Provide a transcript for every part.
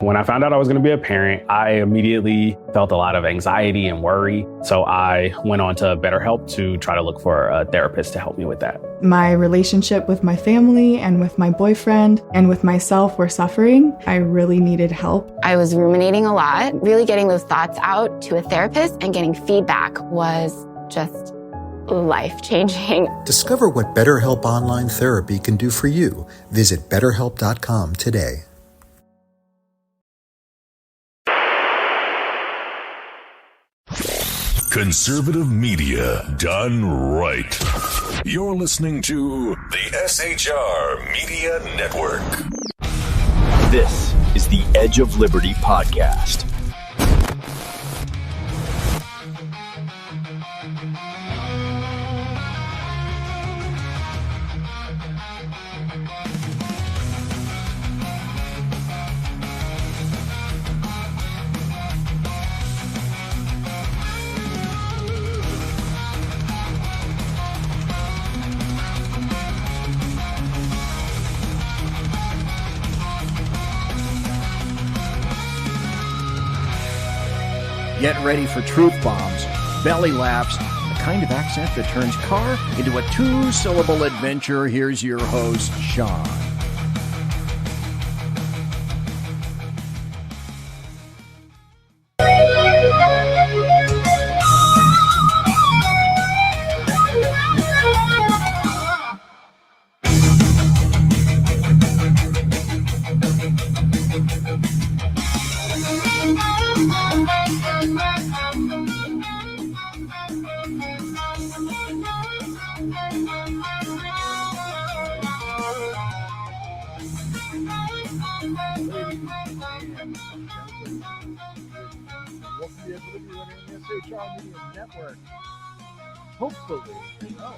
When I found out I was going to be a parent, I immediately felt a lot of anxiety and worry. So I went on to BetterHelp to try to look for a therapist to help me with that. My relationship with my family and with my boyfriend and with myself were suffering. I really needed help. I was ruminating a lot. Really getting those thoughts out to a therapist and getting feedback was just life-changing. Discover what BetterHelp Online Therapy can do for you. Visit BetterHelp.com today. Conservative media done right. You're listening to the SHR Media Network. This is the Edge of Liberty podcast. Get ready for truth bombs, belly laughs, the kind of accent that turns car into a two-syllable adventure. Here's your host, Sean. Network. Hopefully. Oh.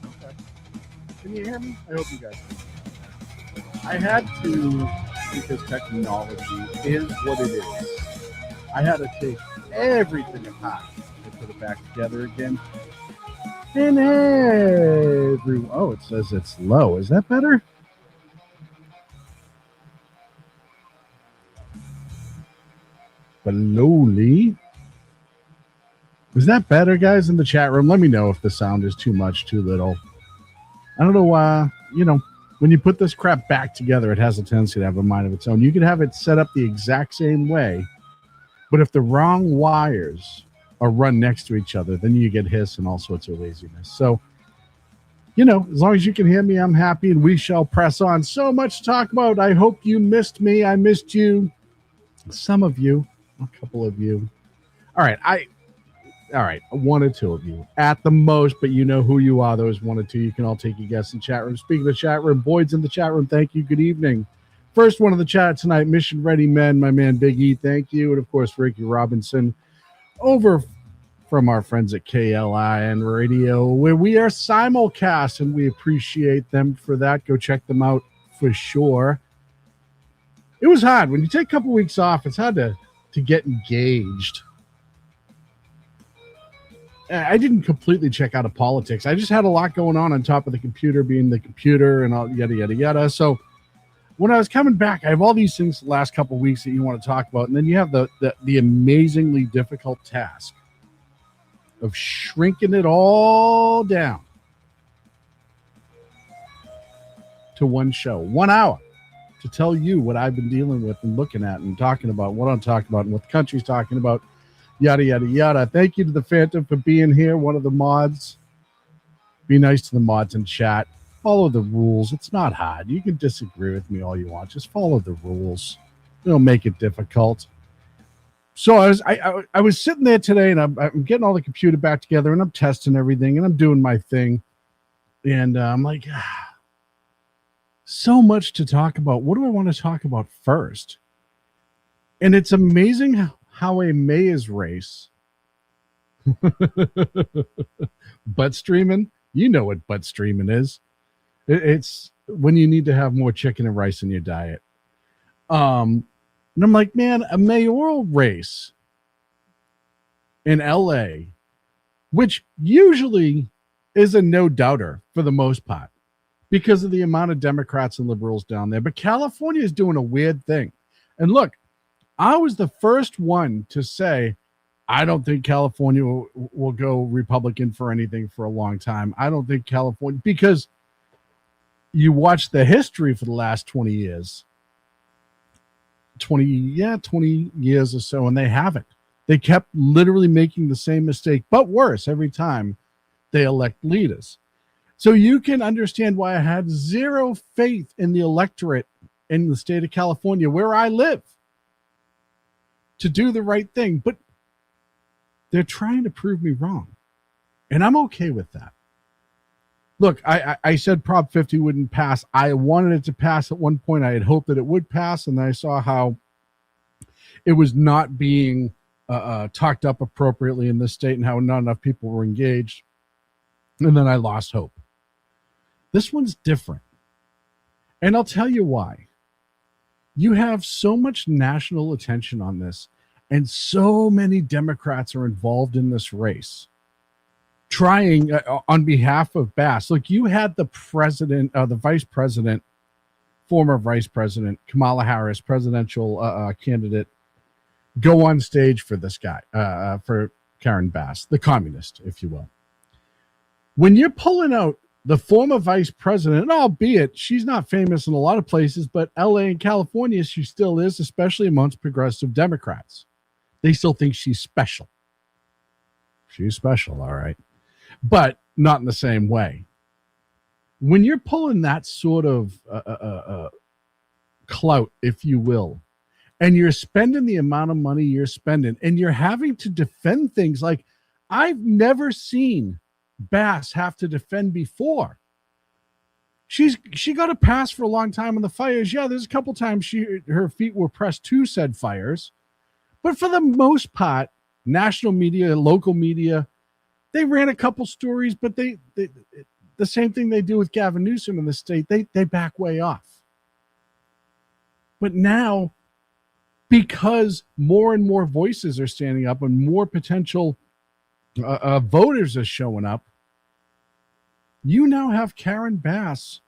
Okay. Can you hear me? I hope you guys can. I had to, because technology is what it is. I had to take everything apart to put it back together again. And oh, it says it's low. Is that better? Lowly. Is that better, guys, in the chat room? Let me know if the sound is too much, too little. I don't know why, when you put this crap back together, it has a tendency to have a mind of its own. You could have it set up the exact same way, but if the wrong wires are run next to each other, then you get hiss and all sorts of laziness. So, as long as you can hear me, I'm happy, and we shall press on. So much to talk about. I hope you missed me. I missed you. Some of you. A couple of you. All right, one or two of you at the most, but you know who you are. Those one or two, you can all take a guess in chat room. Speaking of the chat room, Boyd's in the chat room. Thank you. Good evening. First one of the chat tonight, Mission Ready Men, my man Big E. Thank you. And of course, Ricky Robinson over from our friends at KLIN Radio, where we are simulcast, and we appreciate them for that. Go check them out for sure. It was hard. When you take a couple weeks off, it's hard to get engaged. I didn't completely check out of politics. I just had a lot going on top of the computer, being the computer and all yada, yada, yada. So when I was coming back, I have all these things the last couple of weeks that you want to talk about. And then you have the amazingly difficult task of shrinking it all down to one show, 1 hour, to tell you what I've been dealing with and looking at and talking about, what I'm talking about and what the country's talking about, yada, yada, yada. Thank you to the Phantom for being here, one of the mods. Be nice to the mods in chat. Follow the rules. It's not hard. You can disagree with me all you want. Just follow the rules. Don't make it difficult. So I was sitting there today, and I'm getting all the computer back together, and I'm testing everything, and I'm doing my thing. And I'm like, so much to talk about. What do I want to talk about first? And it's amazing how a mayor's race, butt streaming, you know what butt streaming is. It's when you need to have more chicken and rice in your diet. And I'm like, man, a mayoral race in LA, which usually is a no-doubter for the most part because of the amount of Democrats and liberals down there. But California is doing a weird thing. And look, I was the first one to say, I don't think California will go Republican for anything for a long time. I don't think California, because you watch the history for the last 20 years, 20 years or so, and they haven't. They kept literally making the same mistake, but worse every time they elect leaders. So you can understand why I had zero faith in the electorate in the state of California, where I live, to do the right thing. But they're trying to prove me wrong, and I'm okay with that. Look, I said Prop 50 wouldn't pass. I wanted it to pass at one point. I had hoped that it would pass, and then I saw how it was not being talked up appropriately in this state and how not enough people were engaged. And then I lost hope. This one's different. And I'll tell you why. You have so much national attention on this, and so many Democrats are involved in this race, trying on behalf of Bass. Look, you had the president, the vice president, former vice president, Kamala Harris, presidential candidate, go on stage for this guy, for Karen Bass, the communist, if you will. When you're pulling out the former vice president, albeit she's not famous in a lot of places, but LA and California, she still is, especially amongst progressive Democrats. They still think she's special. She's special, all right, but not in the same way. When you're pulling that sort of clout, if you will, and you're spending the amount of money you're spending, and you're having to defend things like I've never seen Bass have to defend before. She got a pass for a long time on the fires. Yeah, there's a couple times her feet were pressed to said fires, but for the most part, national media, local media, they ran a couple stories, but they the same thing they do with Gavin Newsom in the state. They back way off. But now, because more and more voices are standing up and more potential voters are showing up, you now have Karen Bass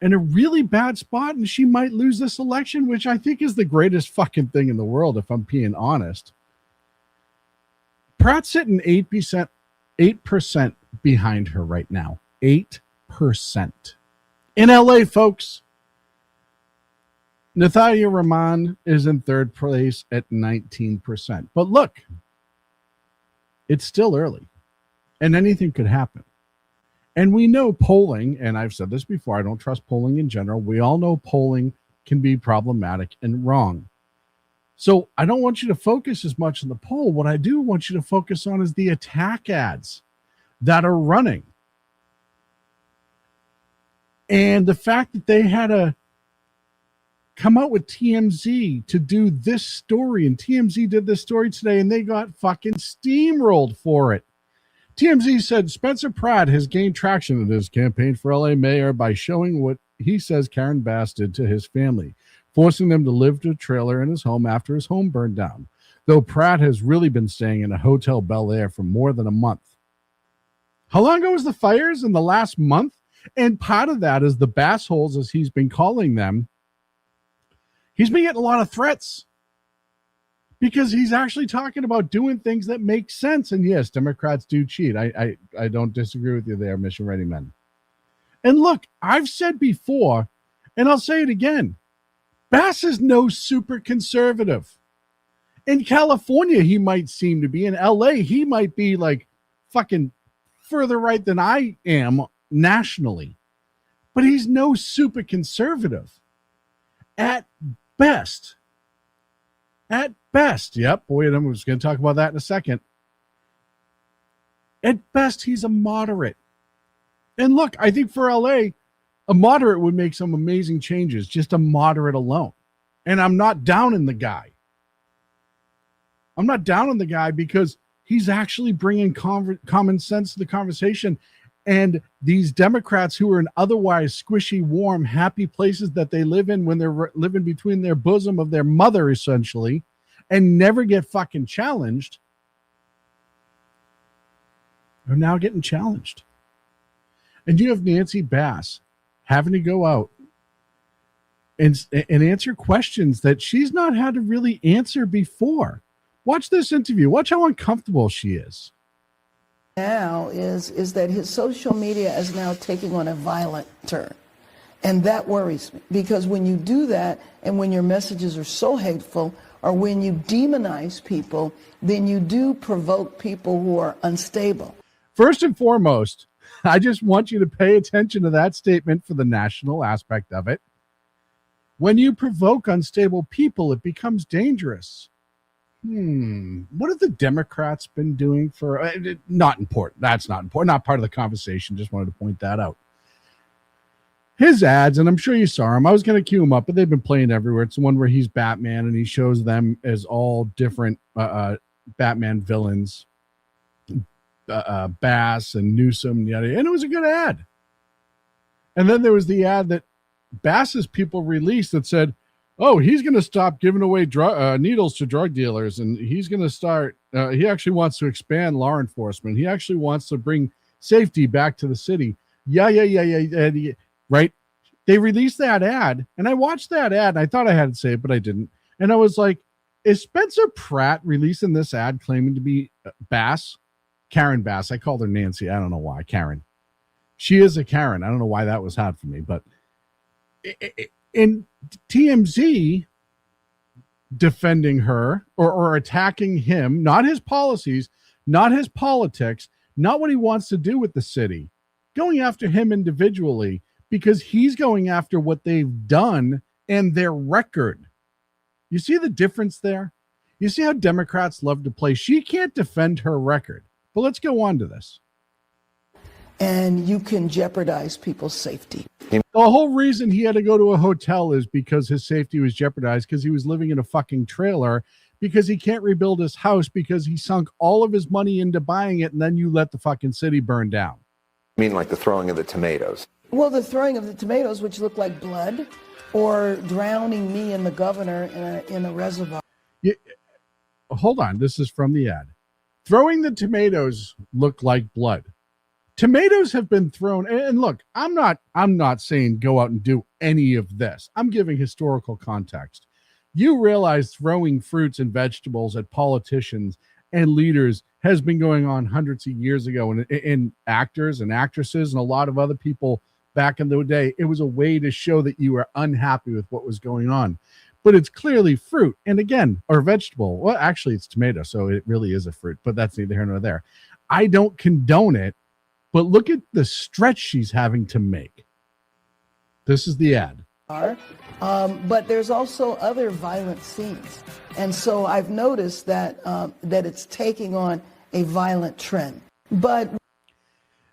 in a really bad spot, and she might lose this election, which I think is the greatest fucking thing in the world, if I'm being honest. Pratt's sitting 8% behind her right now. 8%. In LA, folks, Nathalia Rahman is in third place at 19%. But look, it's still early, and anything could happen. And we know polling, and I've said this before, I don't trust polling in general. We all know polling can be problematic and wrong. So I don't want you to focus as much on the poll. What I do want you to focus on is the attack ads that are running. And the fact that they had to come out with TMZ to do this story, and TMZ did this story today, and they got fucking steamrolled for it. TMZ said Spencer Pratt has gained traction in his campaign for LA mayor by showing what he says Karen Bass did to his family, forcing them to live in a trailer in his home after his home burned down, though Pratt has really been staying in a Hotel Bel Air for more than a month. How long ago was the fires? In the last month? And part of that is the Bass holes, as he's been calling them. He's been getting a lot of threats because he's actually talking about doing things that make sense. And yes, Democrats do cheat. I don't disagree with you there, Mission Ready Men. And look, I've said before, and I'll say it again, Bass is no super conservative. In California, he might seem to be. In LA, he might be like fucking further right than I am nationally. But he's no super conservative. At best. At best. Yep. Boy, I'm just going to talk about that in a second. At best, he's a moderate. And look, I think for LA, a moderate would make some amazing changes, just a moderate alone. And I'm not down in the guy. I'm not down on the guy because he's actually bringing common sense to the conversation. And these Democrats who are in otherwise squishy, warm, happy places that they live in when they're living between their bosom of their mother, essentially, and never get fucking challenged, are now getting challenged. And you have Nancy Bass having to go out and answer questions that she's not had to really answer before. Watch this interview. Watch how uncomfortable she is. Now is that his social media is now taking on a violent turn. And that worries me, because when you do that and when your messages are so hateful, or when you demonize people, then you do provoke people who are unstable. First and foremost, I just want you to pay attention to that statement for the national aspect of it. When you provoke unstable people, it becomes dangerous. What have the Democrats been doing for... not important. That's not important. Not part of the conversation. Just wanted to point that out. His ads, and I'm sure you saw him. I was going to cue him up, but they've been playing everywhere. It's the one where he's Batman, and he shows them as all different Batman villains. Bass and Newsom, and it was a good ad. And then there was the ad that Bass's people released that said, oh, he's going to stop giving away needles to drug dealers, and he's going to start, he actually wants to expand law enforcement. He actually wants to bring safety back to the city. Yeah. Right? They released that ad, and I watched that ad, and I thought I had to say it, but I didn't. And I was like, is Spencer Pratt releasing this ad claiming to be Bass? Karen Bass. I called her Nancy. I don't know why. Karen. She is a Karen. I don't know why that was hard for me, but in TMZ defending her or attacking him, not his policies, not his politics, not what he wants to do with the city, going after him individually because he's going after what they've done and their record. You see the difference there? You see how Democrats love to play? She can't defend her record. But let's go on to this. And you can jeopardize people's safety. The whole reason he had to go to a hotel is because his safety was jeopardized, because he was living in a fucking trailer, because he can't rebuild his house because he sunk all of his money into buying it, and then you let the fucking city burn down. You mean like the throwing of the tomatoes? Well, the throwing of the tomatoes, which look like blood, or drowning me and the governor in a reservoir. Hold on. This is from the ad. Throwing the tomatoes look like blood. Tomatoes have been thrown. And look, I'm not saying go out and do any of this. I'm giving historical context. You realize throwing fruits and vegetables at politicians and leaders has been going on hundreds of years ago. And in actors and actresses and a lot of other people back in the day, it was a way to show that you were unhappy with what was going on. But it's clearly fruit, and again, or vegetable. Well, actually, it's tomato, so it really is a fruit, but that's neither here nor there. I don't condone it, but look at the stretch she's having to make. This is the ad. But there's also other violent scenes. And so I've noticed that that it's taking on a violent trend. But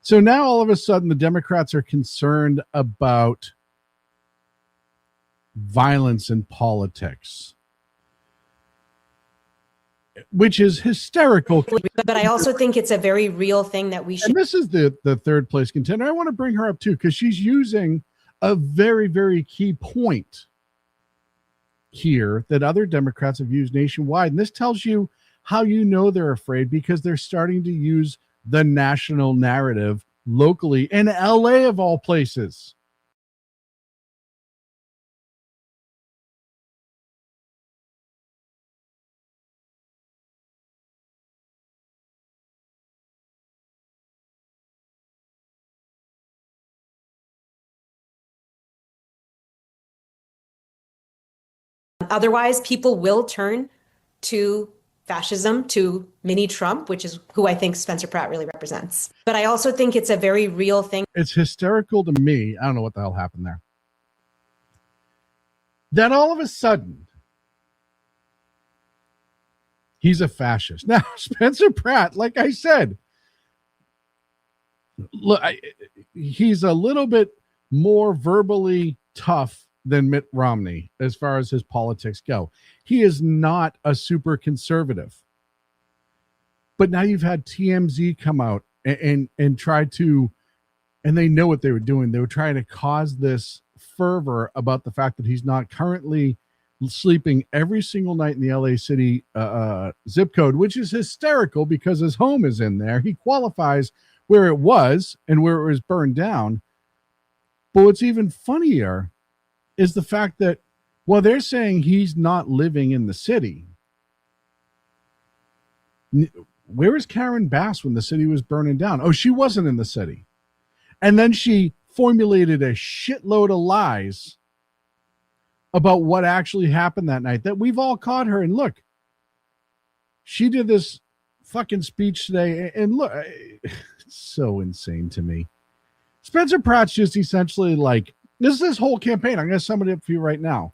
so now all of a sudden the Democrats are concerned about violence in politics, which is hysterical. But I also think it's a very real thing that we should. And this is the third place contender. I want to bring her up too, because she's using a very, very key point here that other Democrats have used nationwide. And this tells you how you know they're afraid, because they're starting to use the national narrative locally in LA of all places. Otherwise, people will turn to fascism, to mini Trump, which is who I think Spencer Pratt really represents. But I also think it's a very real thing. It's hysterical to me. I don't know what the hell happened there. That all of a sudden, he's a fascist. Now, Spencer Pratt, like I said, look, he's a little bit more verbally tough than Mitt Romney as far as his politics go. He is not a super conservative. But now you've had TMZ come out and try to, and they know what they were doing. They were trying to cause this fervor about the fact that he's not currently sleeping every single night in the LA City zip code, which is hysterical because his home is in there. He qualifies where it was and where it was burned down. But what's even funnier is the fact that, well, they're saying he's not living in the city. Where was Karen Bass when the city was burning down? Oh, she wasn't in the city. And then she formulated a shitload of lies about what actually happened that night that we've all caught her. And look, she did this fucking speech today. And look, it's so insane to me. Spencer Pratt's just essentially like, this whole campaign. I'm going to sum it up for you right now.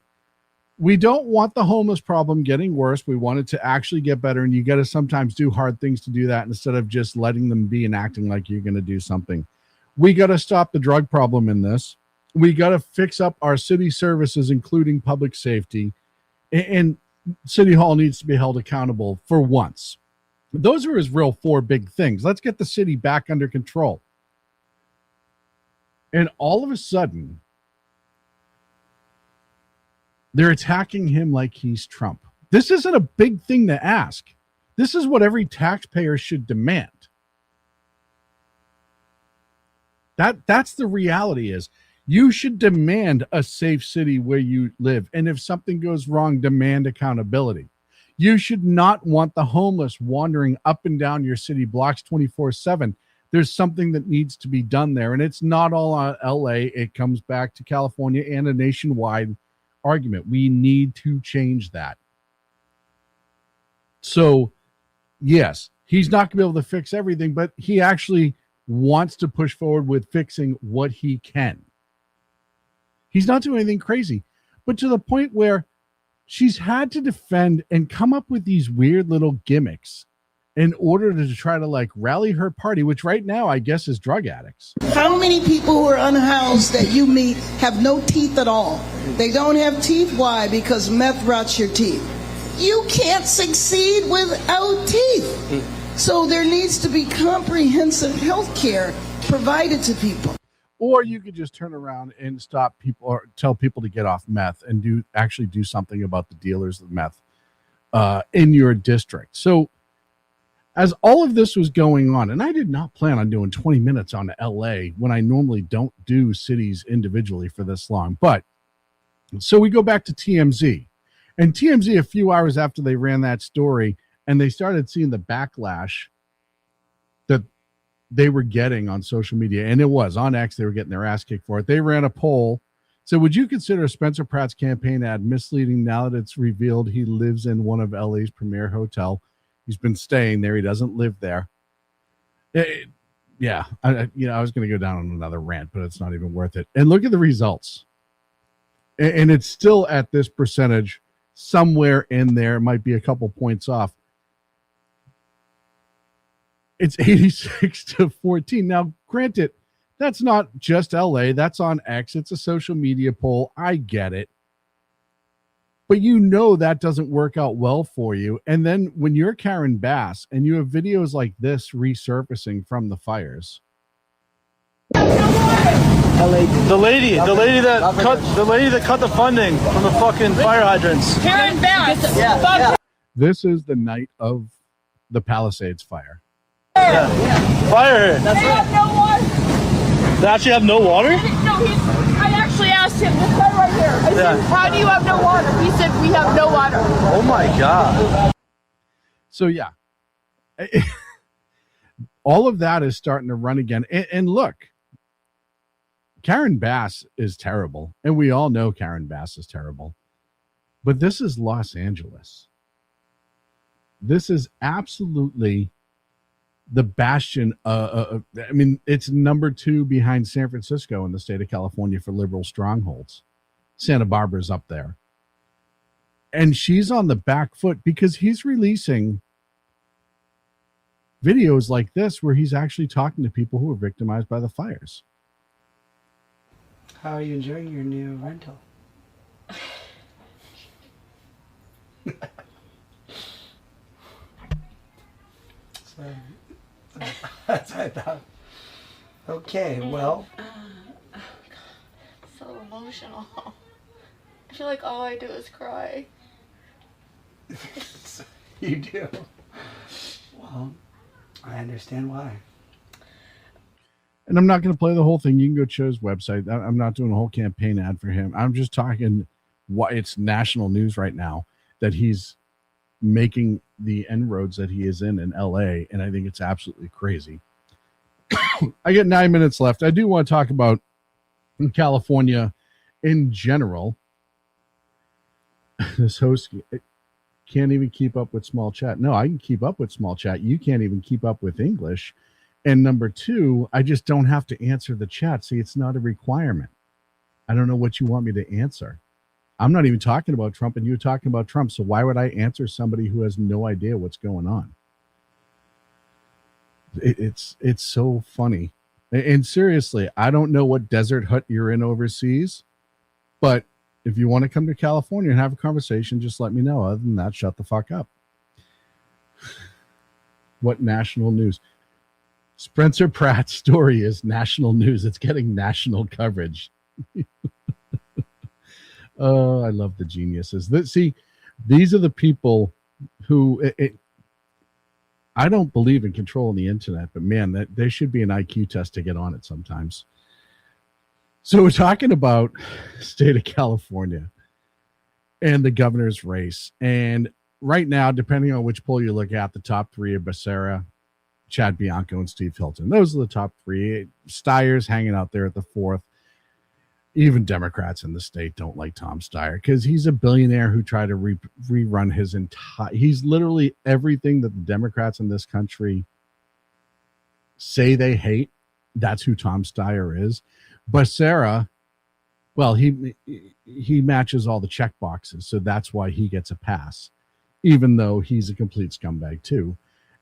We don't want the homeless problem getting worse. We want it to actually get better. And you got to sometimes do hard things to do that instead of just letting them be and acting like you're going to do something. We got to stop the drug problem in this. We got to fix up our city services, including public safety. And City Hall needs to be held accountable for once. Those are his real 4 big things. Let's get the city back under control. And all of a sudden, they're attacking him like he's Trump. This isn't a big thing to ask. This is what every taxpayer should demand. That's the reality is you should demand a safe city where you live. And if something goes wrong, demand accountability. You should not want the homeless wandering up and down your city blocks 24/7. There's something that needs to be done there. And it's not all on LA. It comes back to California and a nationwide argument. We need to change that. So, yes, he's not going to be able to fix everything, but he actually wants to push forward with fixing what he can. He's not doing anything crazy, but to the point where she's had to defend and come up with these weird little gimmicks in order to try to like rally her party, which right now I guess is drug addicts. How many people who are unhoused that you meet have no teeth at all? They don't have teeth. Why? Because meth rots your teeth. You can't succeed without teeth. So there needs to be comprehensive health care provided to people. Or you could just turn around and stop people or tell people to get off meth and actually do something about the dealers of meth in your district. So as all of this was going on, and I did not plan on doing 20 minutes on LA when I normally don't do cities individually for this long. But so we go back to TMZ. And TMZ, a few hours after they ran that story, and they started seeing the backlash that they were getting on social media, and it was on X, they were getting their ass kicked for it. They ran a poll. So would you consider Spencer Pratt's campaign ad misleading now that it's revealed he lives in one of LA's premier hotel? He's been staying there. He doesn't live there. I was going to go down on another rant, but it's not even worth it. And look at the results. And it's still at this percentage somewhere in there. It might be a couple points off. It's 86-14. Now, granted, that's not just LA. That's on X. It's a social media poll. I get it. But you know that doesn't work out well for you. And then when you're Karen Bass and you have videos like this resurfacing from the fires. The lady that cut the funding from the fucking fire hydrants. Karen Bass. Yeah. This is the night of the Palisades fire. Yeah. Fire. They have no water. They actually have no water? I actually asked him, this guy right here. I said, how do you have no water? He said, we have no water. Oh my God. So yeah, all of that is starting to run again. And look, Karen Bass is terrible. And we all know Karen Bass is terrible. But this is Los Angeles. This is absolutely the bastion. It's number 2 behind San Francisco in the state of California for liberal strongholds. Santa Barbara's up there. And she's on the back foot because he's releasing videos like this where he's actually talking to people who were victimized by the fires. How are you enjoying your new rental? That's what I thought. Okay, well. Oh God, so emotional. I feel like all I do is cry. You do. Well, I understand why. And I'm not going to play the whole thing. You can go to his website. I'm not doing a whole campaign ad for him. I'm just talking why it's national news right now that he's making the inroads that he is in LA. And I think it's absolutely crazy. I get 9 minutes left. I do want to talk about California in general. This host can't even keep up with small chat. No, I can keep up with small chat. You can't even keep up with English. And number two, I just don't have to answer the chat. See, it's not a requirement. I don't know what you want me to answer. I'm not even talking about Trump and you're talking about Trump. So why would I answer somebody who has no idea what's going on? It's so funny. And seriously, I don't know what desert hut you're in overseas, but if you want to come to California and have a conversation, just let me know. Other than that, shut the fuck up. What national news? Spencer Pratt's story is national news. It's getting national coverage. Oh, I love the geniuses. See, these are the people who I don't believe in controlling the internet, but man, there should be an IQ test to get on it sometimes. So we're talking about state of California and the governor's race. And right now, depending on which poll you look at, the top three are Becerra, Chad Bianco, and Steve Hilton. Those are the top three. Steyer's hanging out there at the fourth. Even Democrats in the state don't like Tom Steyer because he's a billionaire who tried to rerun his entire... He's literally everything that the Democrats in this country say they hate. That's who Tom Steyer is. Becerra, well, he matches all the check boxes, so that's why he gets a pass, even though he's a complete scumbag too.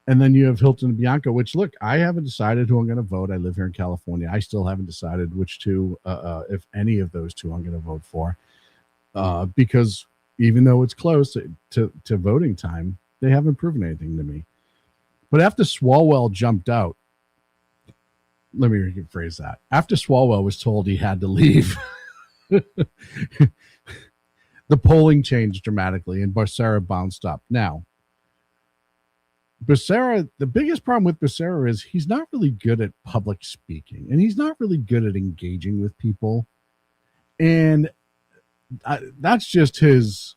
And then you have Hilton and Bianco, which, look, I haven't decided who I'm going to vote. I live here in California. I still haven't decided which two, if any of those two I'm going to vote for, because even though it's close to voting time, they haven't proven anything to me. But after Swalwell jumped out, let me rephrase that. After Swalwell was told he had to leave, the polling changed dramatically and Becerra bounced up. Now, Becerra, the biggest problem with Becerra is he's not really good at public speaking and he's not really good at engaging with people. And that's just his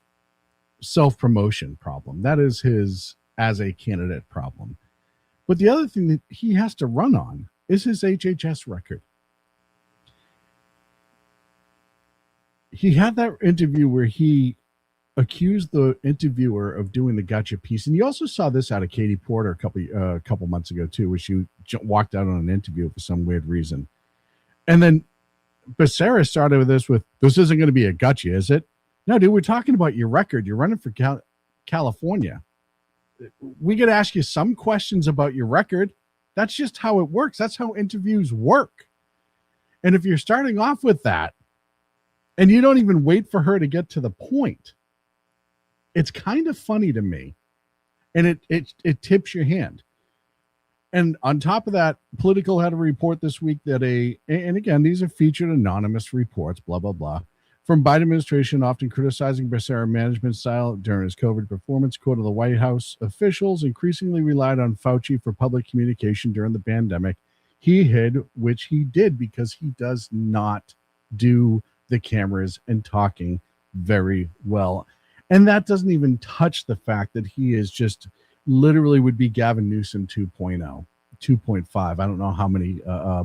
self-promotion problem. That is his as a candidate problem. But the other thing that he has to run on is his HHS record. He had that interview where he accused the interviewer of doing the gotcha piece. And you also saw this out of Katie Porter a couple months ago too, where she walked out on an interview for some weird reason. And then Becerra started with this isn't going to be a gotcha, is it? No, dude, we're talking about your record. You're running for California. We could ask you some questions about your record. That's just how it works. That's how interviews work. And if you're starting off with that and you don't even wait for her to get to the point, it's kind of funny to me. And it tips your hand. And on top of that, Political had a report this week that and again, these are featured anonymous reports, blah, blah, blah, from Biden administration often criticizing Becerra management style during his COVID performance. Quote of the White House officials increasingly relied on Fauci for public communication during the pandemic. He hid, which he did because he does not do the cameras and talking very well. And that doesn't even touch the fact that he is just literally would be Gavin Newsom 2.0, 2.5. I don't know how many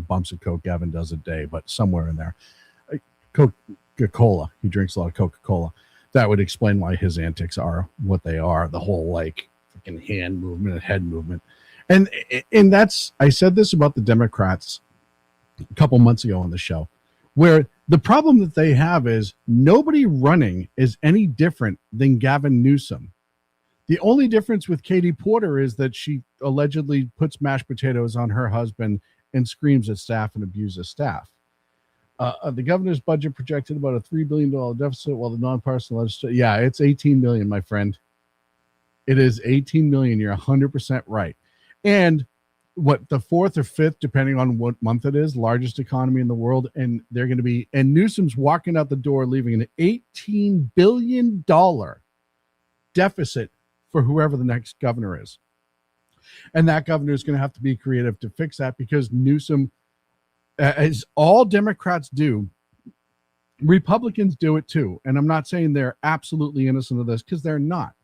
bumps of Coke Gavin does a day, but somewhere in there. Coca-Cola. He drinks a lot of Coca-Cola. That would explain why his antics are what they are. The whole like freaking hand movement and head movement. And that's, I said this about the Democrats a couple months ago on the show, where the problem that they have is nobody running is any different than Gavin Newsom. The only difference with Katie Porter is that she allegedly puts mashed potatoes on her husband and screams at staff and abuses staff. The governor's budget projected about a $3 billion deficit, while the nonpartisan legislature, it's $18 million, my friend. It is $18 million. You're 100% right. And the fourth or fifth, depending on what month it is, largest economy in the world. And they're going to be, and Newsom's walking out the door, leaving an $18 billion deficit for whoever the next governor is. And that governor is going to have to be creative to fix that, because Newsom, as all Democrats do, Republicans do it too. And I'm not saying they're absolutely innocent of this, because they're not.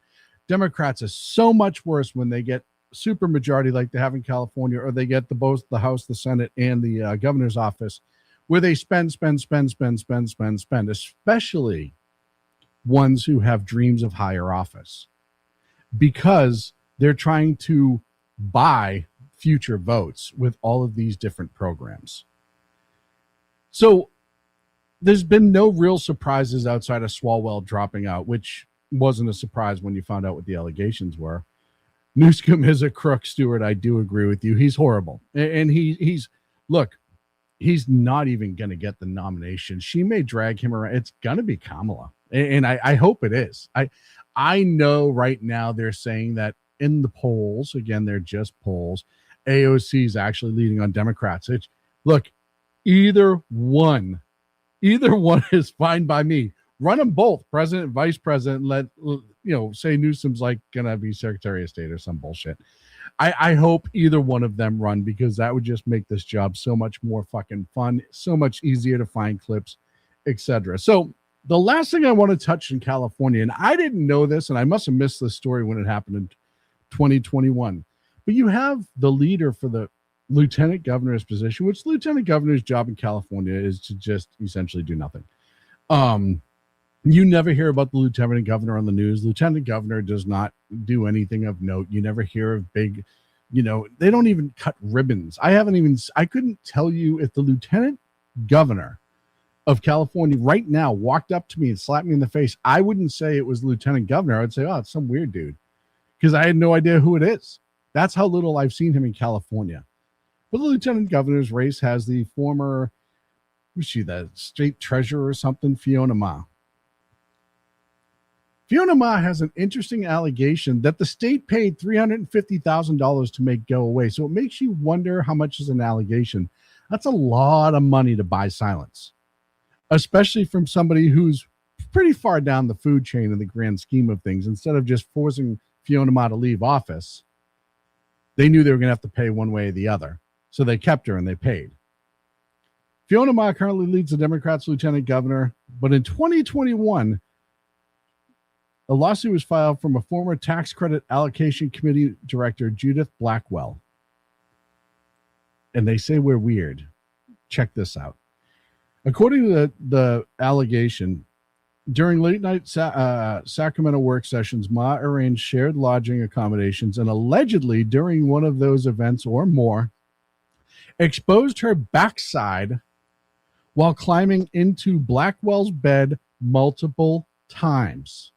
Democrats is so much worse when they get super majority like they have in California, or they get both the House, the Senate, and the governor's office, where they spend, especially ones who have dreams of higher office, because they're trying to buy future votes with all of these different programs. So there's been no real surprises outside of Swalwell dropping out, which wasn't a surprise when you found out what the allegations were. Newsom is a crook, Stuart. I do agree with you. He's horrible. And he's not even going to get the nomination. She may drag him around. It's going to be Kamala. And I hope it is. I know right now they're saying that in the polls, again, they're just polls, AOC is actually leading on Democrats. Look, either one is fine by me. Run them both, president, vice president. Let say Newsom's like gonna be Secretary of State or some bullshit. I hope either one of them run, because that would just make this job so much more fucking fun, so much easier to find clips, etc. So the last thing I want to touch in California, and I didn't know this, and I must have missed this story when it happened in 2021, but you have the leader for the lieutenant governor's position, which lieutenant governor's job in California is to just essentially do nothing. You never hear about the lieutenant governor on the news. Lieutenant governor does not do anything of note. You never hear of big, they don't even cut ribbons. I couldn't tell you if the lieutenant governor of California right now walked up to me and slapped me in the face. I wouldn't say it was lieutenant governor. I'd say, oh, it's some weird dude, because I had no idea who it is. That's how little I've seen him in California. But the lieutenant governor's race has the former, who's she, the state treasurer or something, Fiona Ma. Fiona Ma has an interesting allegation that the state paid $350,000 to make go away. So it makes you wonder how much is an allegation. That's a lot of money to buy silence, especially from somebody who's pretty far down the food chain in the grand scheme of things. Instead of just forcing Fiona Ma to leave office, they knew they were going to have to pay one way or the other. So they kept her and they paid. Fiona Ma currently leads the Democrats' lieutenant governor, but in 2021, a lawsuit was filed from a former tax credit allocation committee director, Judith Blackwell. And they say we're weird. Check this out. According to the allegation, during late night Sacramento work sessions, Ma arranged shared lodging accommodations, and allegedly during one of those events or more, exposed her backside while climbing into Blackwell's bed multiple times.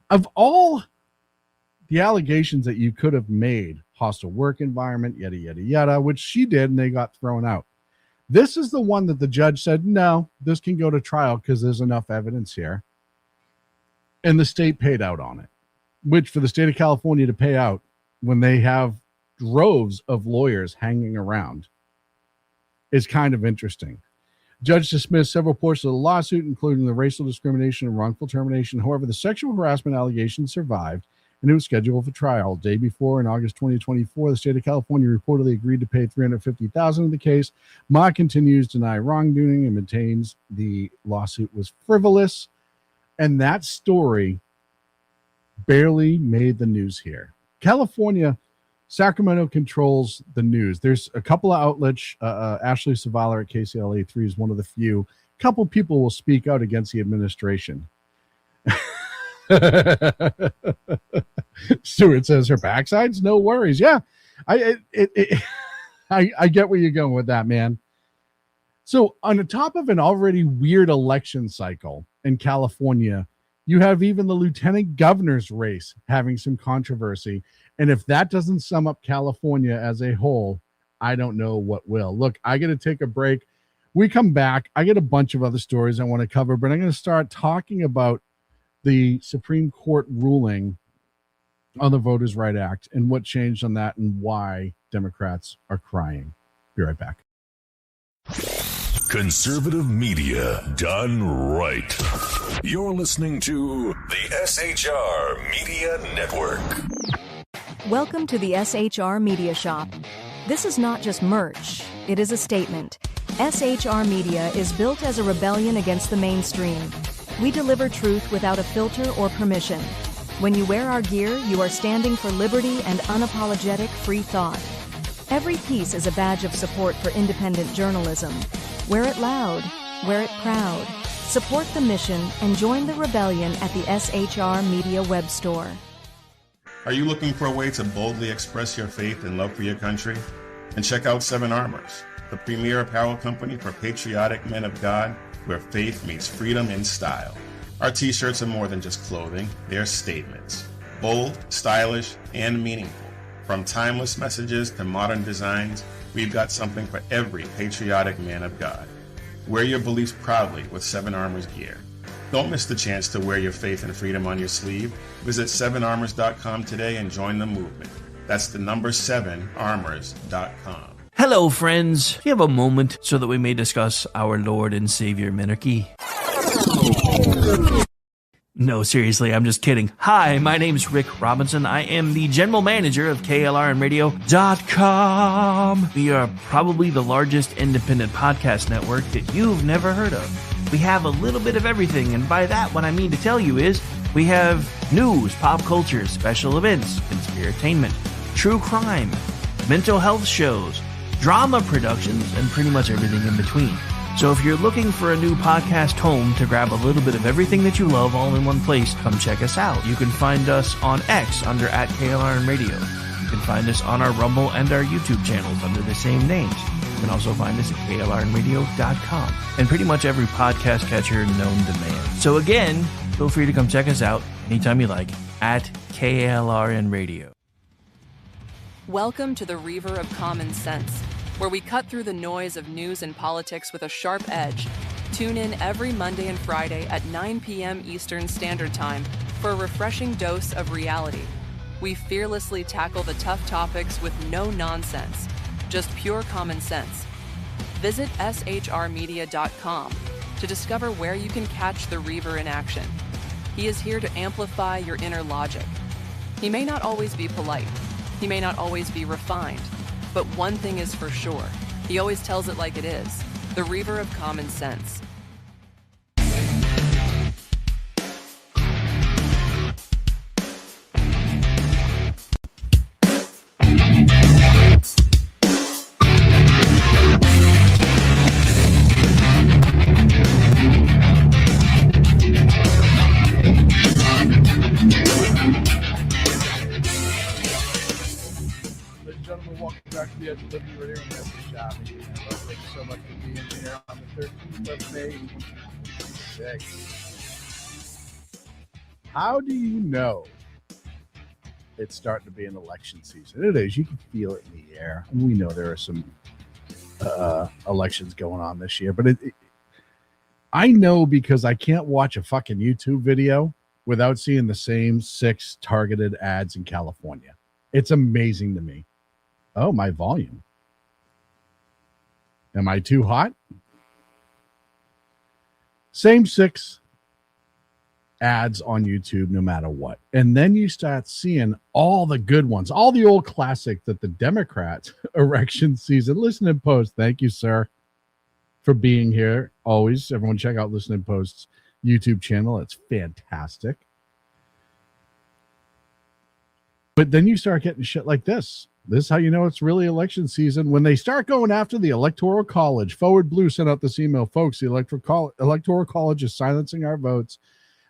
Of all the allegations that you could have made, hostile work environment, yada, yada, yada, which she did, and they got thrown out. This is the one that the judge said, no, this can go to trial because there's enough evidence here. And the state paid out on it, which for the state of California to pay out when they have droves of lawyers hanging around is kind of interesting. Judge dismissed several portions of the lawsuit, including the racial discrimination and wrongful termination. However, the sexual harassment allegations survived, and it was scheduled for trial. Day before, in August 2024, the state of California reportedly agreed to pay $350,000 in the case. Ma continues to deny wrongdoing and maintains the lawsuit was frivolous. And that story barely made the news here. California, Sacramento controls the news. There's a couple of outlets. Ashley Savala at KCLA3 is one of the few. A couple people will speak out against the administration. Stuart says her backside's no worries. Yeah, I get where you're going with that, man. So on the top of an already weird election cycle in California, you have even the lieutenant governor's race having some controversy. And if that doesn't sum up California as a whole, I don't know what will. Look, I got to take a break. We come back. I get a bunch of other stories I want to cover, but I'm going to start talking about the Supreme Court ruling on the Voters' Right Act and what changed on that and why Democrats are crying. Be right back. Conservative media done right. You're listening to the SHR Media Network. Welcome to the SHR Media Shop. This is not just merch, it is a statement. SHR Media is built as a rebellion against the mainstream. We deliver truth without a filter or permission. When you wear our gear, you are standing for liberty and unapologetic free thought. Every piece is a badge of support for independent journalism. Wear it loud, wear it proud. Support the mission and join the rebellion at the SHR Media web store. Are you looking for a way to boldly express your faith and love for your country? And check out Seven Armors, the premier apparel company for patriotic men of God, where faith meets freedom in style. Our t-shirts are more than just clothing, they're statements. Bold, stylish, and meaningful. From timeless messages to modern designs, we've got something for every patriotic man of God. Wear your beliefs proudly with Seven Armors gear. Don't miss the chance to wear your faith and freedom on your sleeve. Visit 7armors.com today and join the movement. That's the number 7armors.com. Hello, friends. Do you have a moment so that we may discuss our Lord and Savior Minarchy? No, seriously, I'm just kidding. Hi, my name's Rick Robinson. I am the general manager of KLRnradio.com. We are probably the largest independent podcast network that you've never heard of. We have a little bit of everything, and by that, what I mean to tell you is we have news, pop culture, special events, conspiratainment, true crime, mental health shows, drama productions, and pretty much everything in between. So if you're looking for a new podcast home to grab a little bit of everything that you love all in one place, come check us out. You can find us on X under @KLRnRadio. You can find us on our Rumble and our YouTube channels under the same names. You can also find us at KLRnRadio.com and pretty much every podcast catcher known to man. So again, feel free to come check us out anytime you like at KLRnRadio. Welcome to the Reaver of Common Sense, where we cut through the noise of news and politics with a sharp edge. Tune in every Monday and Friday at 9 p.m. Eastern Standard Time for a refreshing dose of reality. We fearlessly tackle the tough topics with no nonsense, just pure common sense. Visit shrmedia.com to discover where you can catch the Reaver in action. He is here to amplify your inner logic. He may not always be polite. He may not always be refined. But one thing is for sure, he always tells it like it is. The Reaver of Common Sense. The Edge of Liberty right here on the shop. Thank you so much for being here on the 13th of May. 6. How do you know it's starting to be an election season? It is. You can feel it in the air. And we know there are some elections going on this year, but I know because I can't watch a fucking YouTube video without seeing the same 6 targeted ads in California. It's amazing to me. Oh, my volume. Am I too hot? Same 6 ads on YouTube, no matter what. And then you start seeing all the good ones, all the old classic that the Democrats election season. Listen and Post. Thank you, sir, for being here. Always. Everyone check out Listen and Post's YouTube channel. It's fantastic. But then you start getting shit like this. This is how you know it's really election season. When they start going after the Electoral College. Forward Blue sent out this email. Folks, the Electoral College is silencing our votes.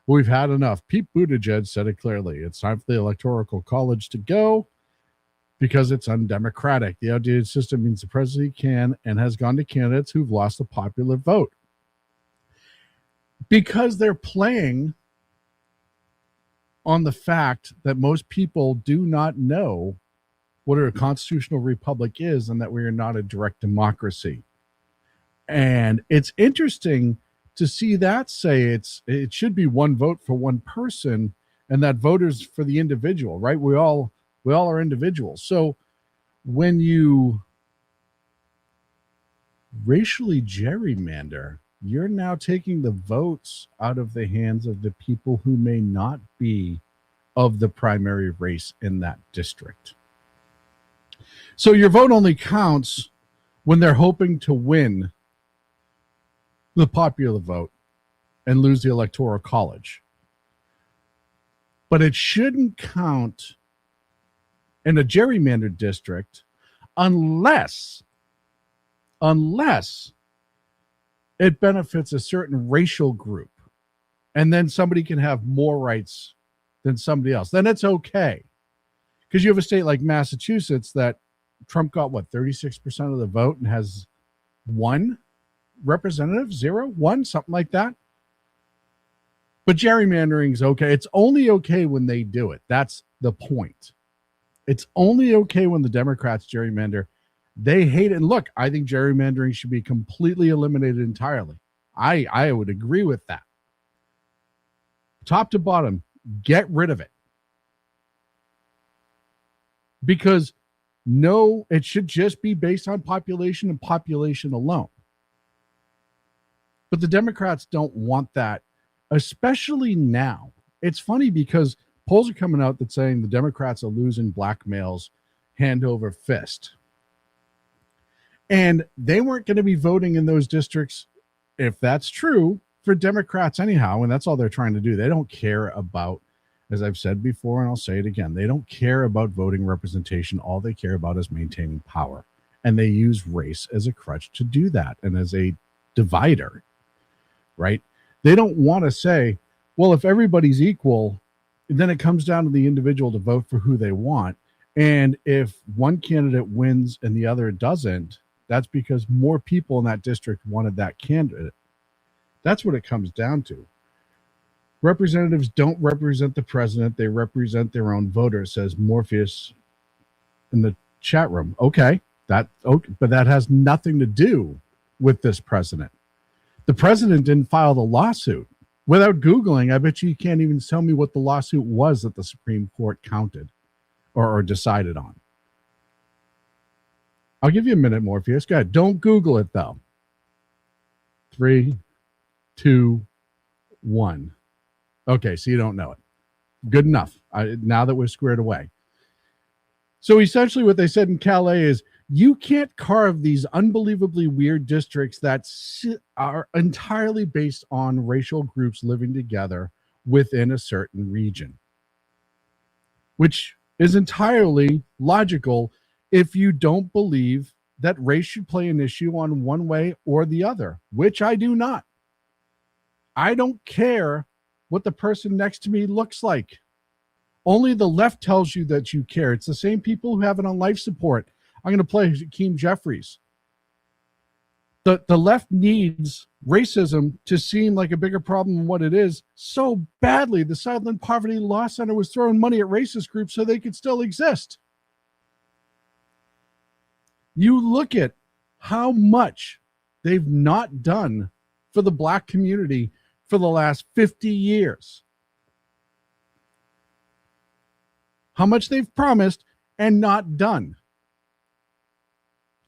We've had enough. Pete Buttigieg said it clearly. It's time for the Electoral College to go because it's undemocratic. The outdated system means the president can and has gone to candidates who've lost the popular vote. Because they're playing on the fact that most people do not know what a constitutional republic is and that we are not a direct democracy. And it's interesting to see that say it should be one vote for one person and that voters for the individual, right? We all are individuals. So when you racially gerrymander, you're now taking the votes out of the hands of the people who may not be of the primary race in that district. So your vote only counts when they're hoping to win the popular vote and lose the electoral college. But it shouldn't count in a gerrymandered district unless it benefits a certain racial group, and then somebody can have more rights than somebody else. Then it's okay. Because you have a state like Massachusetts that Trump got, 36% of the vote and has one representative, 1, something like that. But gerrymandering is okay. It's only okay when they do it. That's the point. It's only okay when the Democrats gerrymander. They hate it. And look, I think gerrymandering should be completely eliminated entirely. I would agree with that. Top to bottom, get rid of it. Because no, it should just be based on population and population alone. But the Democrats don't want that, especially now. It's funny because polls are coming out that saying the Democrats are losing black males hand over fist. And they weren't going to be voting in those districts, if that's true, for Democrats anyhow. And that's all they're trying to do. They don't care about, as I've said before, and I'll say it again, they don't care about voting representation. All they care about is maintaining power. And they use race as a crutch to do that and as a divider, right? They don't want to say, well, if everybody's equal, then it comes down to the individual to vote for who they want. And if one candidate wins and the other doesn't, that's because more people in that district wanted that candidate. That's what it comes down to. Representatives don't represent the president. They represent their own voters, says Morpheus in the chat room. Okay, but that has nothing to do with this president. The president didn't file the lawsuit. Without Googling, I bet you can't even tell me what the lawsuit was that the Supreme Court counted or decided on. I'll give you a minute, Morpheus. Go ahead. Don't Google it, though. 3, 2, 1. Okay, so you don't know it. Good enough. Now that we're squared away. So essentially what they said in Callais is you can't carve these unbelievably weird districts that are entirely based on racial groups living together within a certain region, which is entirely logical if you don't believe that race should play an issue on one way or the other, which I do not. I don't care what the person next to me looks like. Only the left tells you that you care. It's the same people who have it on life support. I'm going to play Hakeem Jeffries. The left needs racism to seem like a bigger problem than what it is so badly. The Southland Poverty Law Center was throwing money at racist groups so they could still exist. You look at how much they've not done for the black community for the last 50 years. How much they've promised and not done.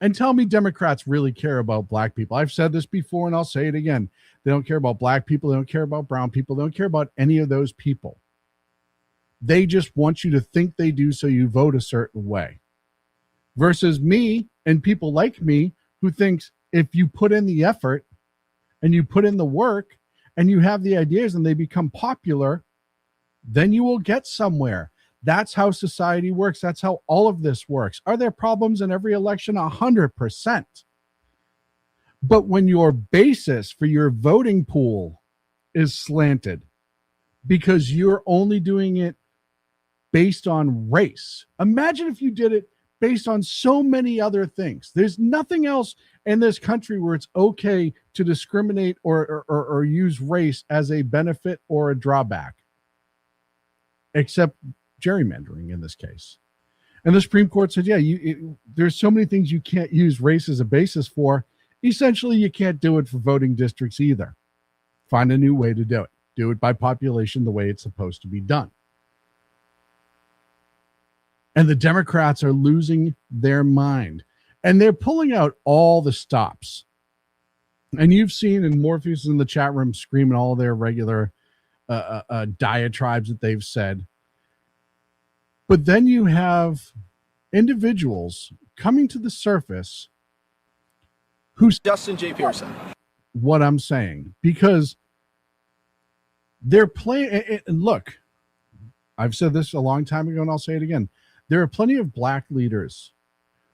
And tell me Democrats really care about black people. I've said this before and I'll say it again. They don't care about black people. They don't care about brown people. They don't care about any of those people. They just want you to think they do so you vote a certain way. Versus me and people like me who thinks if you put in the effort and you put in the work and you have the ideas and they become popular, then you will get somewhere. That's how society works. That's how all of this works. Are there problems in every election? 100%. But when your basis for your voting pool is slanted because you're only doing it based on race, imagine if you did it based on so many other things. There's nothing else in this country where it's okay to discriminate or use race as a benefit or a drawback, except gerrymandering in this case. And the Supreme Court said, there's so many things you can't use race as a basis for. Essentially, you can't do it for voting districts either. Find a new way to do it. Do it by population the way it's supposed to be done. And the Democrats are losing their mind. And they're pulling out all the stops. And you've seen, and Morpheus in the chat room screaming all their regular diatribes that they've said. But then you have individuals coming to the surface who's Justin J. Pearson. What I'm saying, because they're playing. And look, I've said this a long time ago, and I'll say it again. There are plenty of black leaders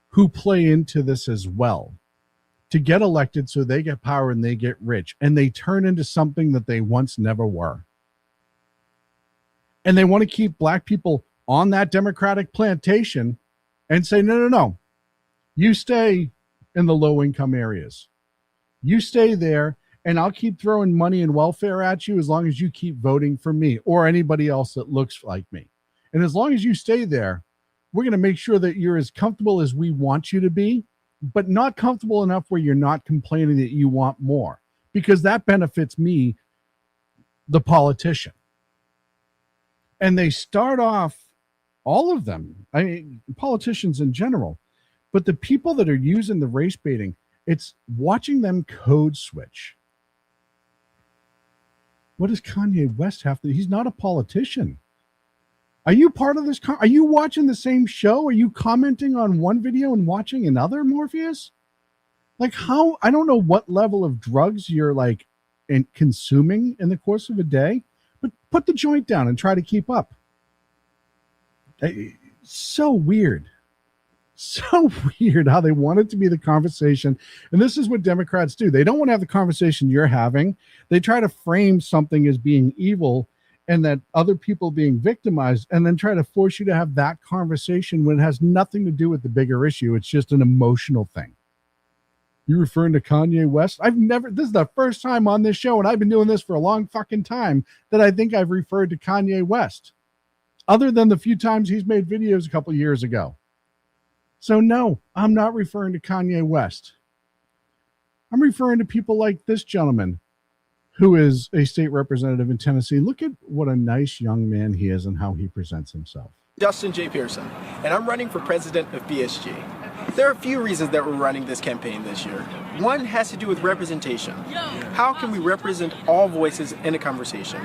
who play into this as well to get elected so they get power and they get rich, and they turn into something that they once never were. And they want to keep black people on that Democratic plantation and say, no, you stay in the low-income areas. You stay there, and I'll keep throwing money and welfare at you as long as you keep voting for me or anybody else that looks like me. And as long as you stay there, we're going to make sure that you're as comfortable as we want you to be, but not comfortable enough where you're not complaining that you want more, because that benefits me, the politician. And they start off, all of them, I mean, politicians in general, but the people that are using the race baiting, it's watching them code switch. What does Kanye West have to? He's not a politician. Are you part of this? Are you watching the same show? Are you commenting on one video and watching another, Morpheus? Like how? I don't know what level of drugs you're like consuming in the course of a day, but put the joint down and try to keep up. So weird. So weird how they want it to be the conversation. And this is what Democrats do. They don't want to have the conversation you're having. They try to frame something as being evil and that other people being victimized, and then try to force you to have that conversation when it has nothing to do with the bigger issue. It's just an emotional thing. You referring to Kanye West? This is the first time on this show, and I've been doing this for a long fucking time, that I think I've referred to Kanye West, other than the few times he's made videos a couple years ago. So no, I'm not referring to Kanye West. I'm referring to people like this gentleman, who is a state representative in Tennessee. Look at what a nice young man he is and how he presents himself. Justin J. Pearson, and I'm running for president of BSG. There are a few reasons that we're running this campaign this year. One has to do with representation. How can we represent all voices in a conversation?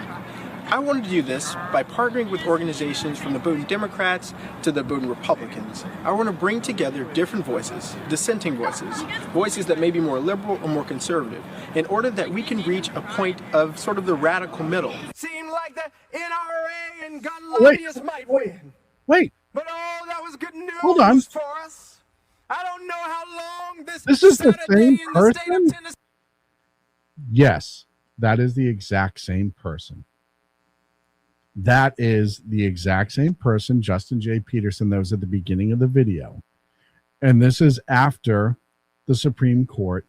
I wanted to do this by partnering with organizations from the Boone Democrats to the Boone Republicans. I want to bring together different voices, dissenting voices, voices that may be more liberal or more conservative, in order that we can reach a point of sort of the radical middle. Seemed like the NRA and gun lobbyists might win. Wait. But oh, that was good news Hold on. for us. I don't know how long This is the Saturday same in the state of person? Tennessee. Yes, that is the exact same person. That is the exact same person, Justin J. Peterson, that was at the beginning of the video. And this is after the Supreme Court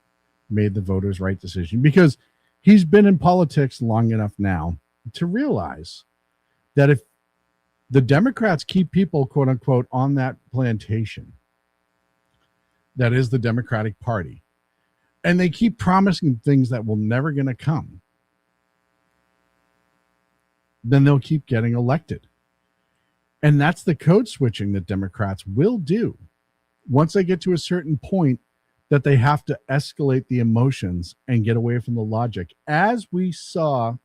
made the voters' right decision, because he's been in politics long enough now to realize that if the Democrats keep people, quote unquote, on that plantation, that is the Democratic Party, and they keep promising things that will never going to come, then they'll keep getting elected. And that's the code switching that Democrats will do once they get to a certain point, that they have to escalate the emotions and get away from the logic, as we saw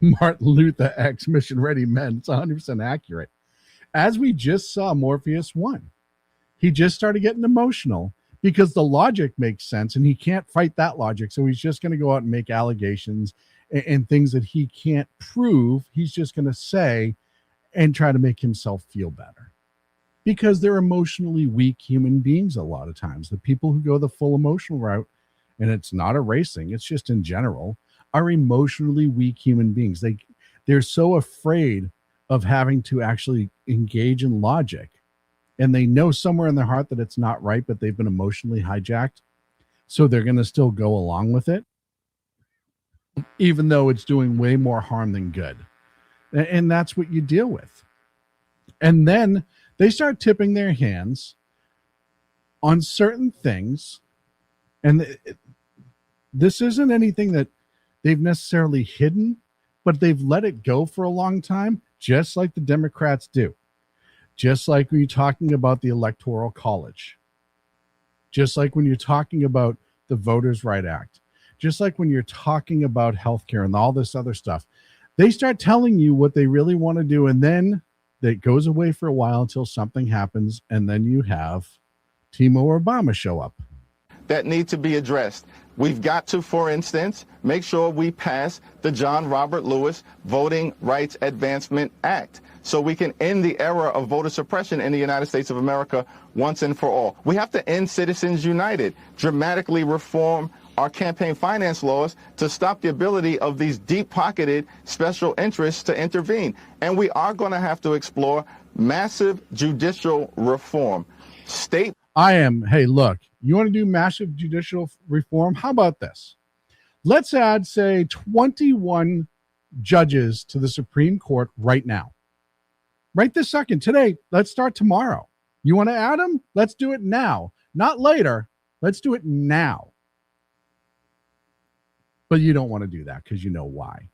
Martin Luther X Mission Ready Men. It's 100% accurate. As we just saw Morpheus 1. He just started getting emotional because the logic makes sense and he can't fight that logic. So he's just going to go out and make allegations and things that he can't prove. He's just going to say and try to make himself feel better, because they're emotionally weak human beings a lot of times. The people who go the full emotional route, and it's not a race thing, it's just in general, are emotionally weak human beings. They're so afraid of having to actually engage in logic, and they know somewhere in their heart that it's not right, but they've been emotionally hijacked. So they're going to still go along with it, even though it's doing way more harm than good. And that's what you deal with. And then they start tipping their hands on certain things. And this isn't anything that they've necessarily hidden, but they've let it go for a long time, just like the Democrats do. Just like when you're talking about the Electoral College, just like when you're talking about the Voters' Right Act, just like when you're talking about healthcare and all this other stuff, they start telling you what they really want to do, and then it goes away for a while until something happens, and then you have Timo or Obama show up. That need to be addressed. We've got to, for instance, make sure we pass the John Robert Lewis Voting Rights Advancement Act so we can end the era of voter suppression in the United States of America once and for all. We have to end Citizens United, dramatically reform our campaign finance laws to stop the ability of these deep-pocketed special interests to intervene. And we are going to have to explore massive judicial reform. Hey, look, you want to do massive judicial reform? How about this? Let's add, say, 21 judges to the Supreme Court right now. Right this second, today. Let's start tomorrow. You want to add them? Let's do it now. Not later. Let's do it now. But you don't want to do that because you know why.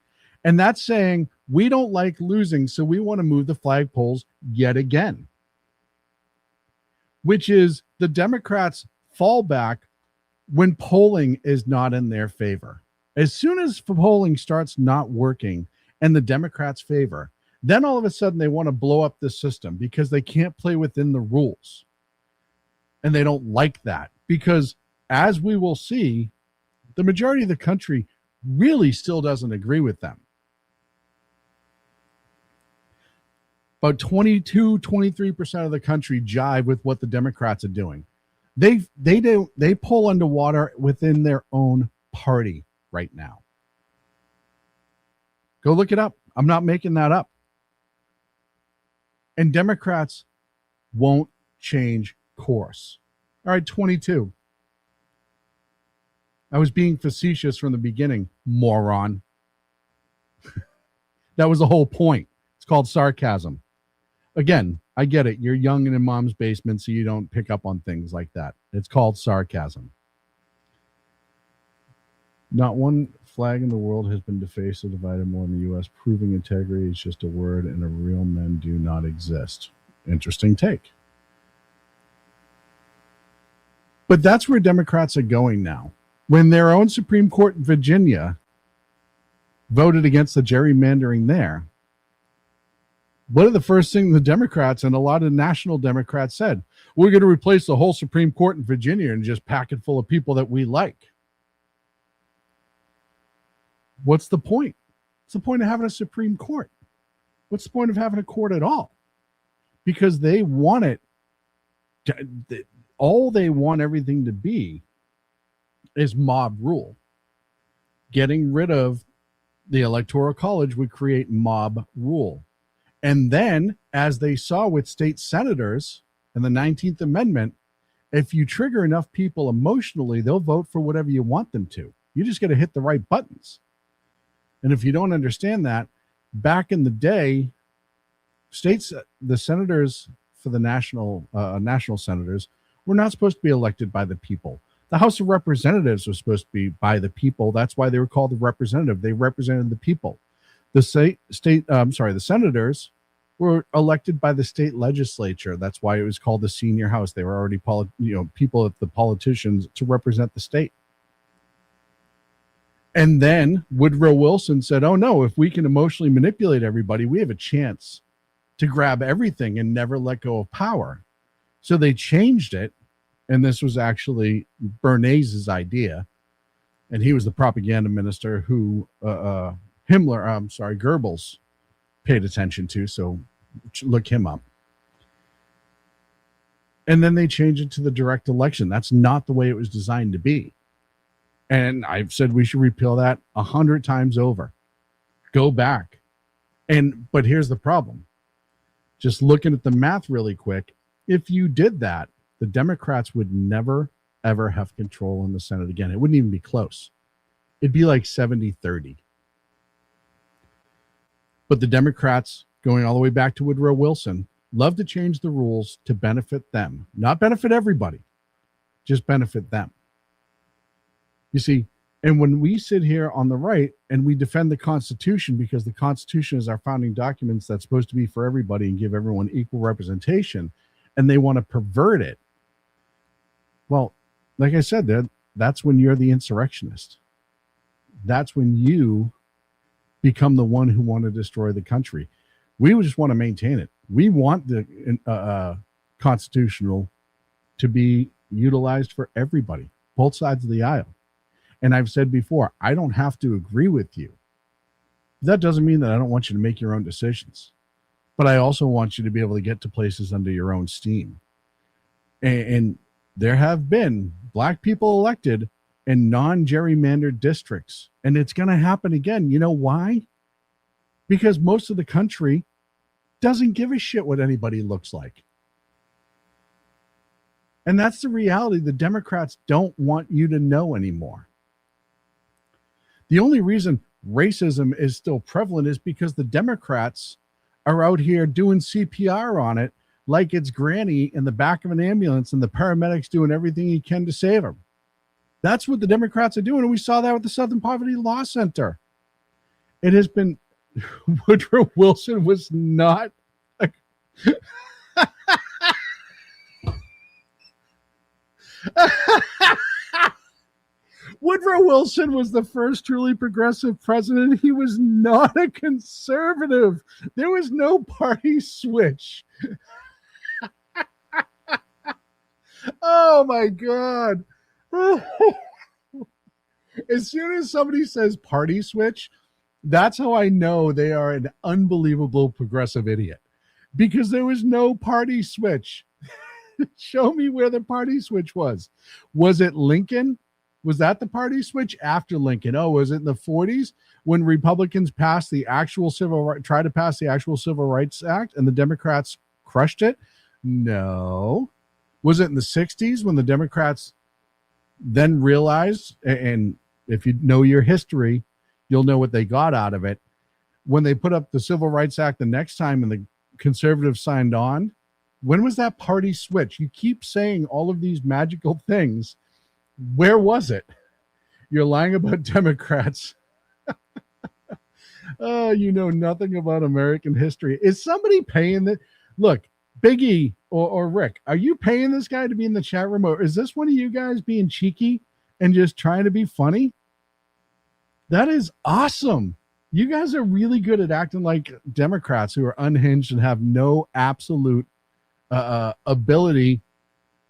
And that's saying we don't like losing, so we want to move the flagpoles yet again, which is the Democrats' fallback when polling is not in their favor. As soon as polling starts not working in the Democrats' favor, then all of a sudden they want to blow up the system because they can't play within the rules. And they don't like that because, as we will see, the majority of the country really still doesn't agree with them. About 23% of the country jive with what the Democrats are doing. They pull underwater within their own party right now. Go look it up. I'm not making that up. And Democrats won't change course. All right, 22. I was being facetious from the beginning, moron. That was the whole point. It's called sarcasm. Again, I get it. You're young and in mom's basement, so you don't pick up on things like that. It's called sarcasm. Not one flag in the world has been defaced or divided more in the U.S. Proving integrity is just a word, and real men do not exist. Interesting take. But that's where Democrats are going now. When their own Supreme Court in Virginia voted against the gerrymandering there, what are the first thing the Democrats and a lot of national Democrats said? We're going to replace the whole Supreme Court in Virginia and just pack it full of people that we like. What's the point? What's the point of having a Supreme Court? What's the point of having a court at all? Because they want it to, all they want everything to be is mob rule. Getting rid of the Electoral College would create mob rule. And then, as they saw with state senators and the 19th Amendment, if you trigger enough people emotionally, they'll vote for whatever you want them to. You just got to hit the right buttons. And if you don't understand that, back in the day, the senators for the national senators were not supposed to be elected by the people. The House of Representatives was supposed to be by the people. That's why they were called the representative. They represented the people. The senators were elected by the state legislature. That's why it was called the senior house. They were already people, the politicians, to represent the state. And then Woodrow Wilson said, oh no, if we can emotionally manipulate everybody, we have a chance to grab everything and never let go of power. So they changed it. And this was actually Bernays' idea. And he was the propaganda minister who Goebbels paid attention to. So look him up. And then they changed it to the direct election. That's not the way it was designed to be. And I've said we should repeal that 100 times over. Go back. But here's the problem. Just looking at the math really quick, if you did that, the Democrats would never, ever have control in the Senate again. It wouldn't even be close. It'd be like 70-30. But the Democrats, going all the way back to Woodrow Wilson, love to change the rules to benefit them. Not benefit everybody, just benefit them. You see, And when we sit here on the right and we defend the Constitution, because the Constitution is our founding documents that's supposed to be for everybody and give everyone equal representation, and they want to pervert it, well, like I said, that's when you're the insurrectionist. That's when you become the one who want to destroy the country. We just want to maintain it. We want the constitutional to be utilized for everybody, both sides of the aisle. And I've said before, I don't have to agree with you. That doesn't mean that I don't want you to make your own decisions. But I also want you to be able to get to places under your own steam. And there have been black people elected in non-gerrymandered districts. And it's going to happen again. You know why? Because most of the country doesn't give a shit what anybody looks like. And that's the reality the Democrats don't want you to know anymore. The only reason racism is still prevalent is because the Democrats are out here doing CPR on it like it's Granny in the back of an ambulance and the paramedics doing everything he can to save him. That's what the Democrats are doing. And we saw that with the Southern Poverty Law Center. It has been, Woodrow Wilson was not a, Woodrow Wilson was the first truly progressive president. He was not a conservative. There was no party switch. Oh my God. As soon as somebody says party switch, that's how I know they are an unbelievable progressive idiot, because there was no party switch. Show me where the party switch was. Was it Lincoln? Was that the party switch after Lincoln? Oh, was it in the 40s when Republicans passed the actual tried to pass the actual Civil Rights Act and the Democrats crushed it? No. Was it in the 60s when the Democrats then realized, and if you know your history, you'll know what they got out of it, when they put up the Civil Rights Act the next time and the conservatives signed on? When was that party switch? You keep saying all of these magical things. Where was it? You're lying about Democrats. Oh, you know nothing about American history. Is somebody paying that? Look, Biggie or Rick, are you paying this guy to be in the chat room? Or is this one of you guys being cheeky and just trying to be funny? That is awesome. You guys are really good at acting like Democrats who are unhinged and have no absolute ability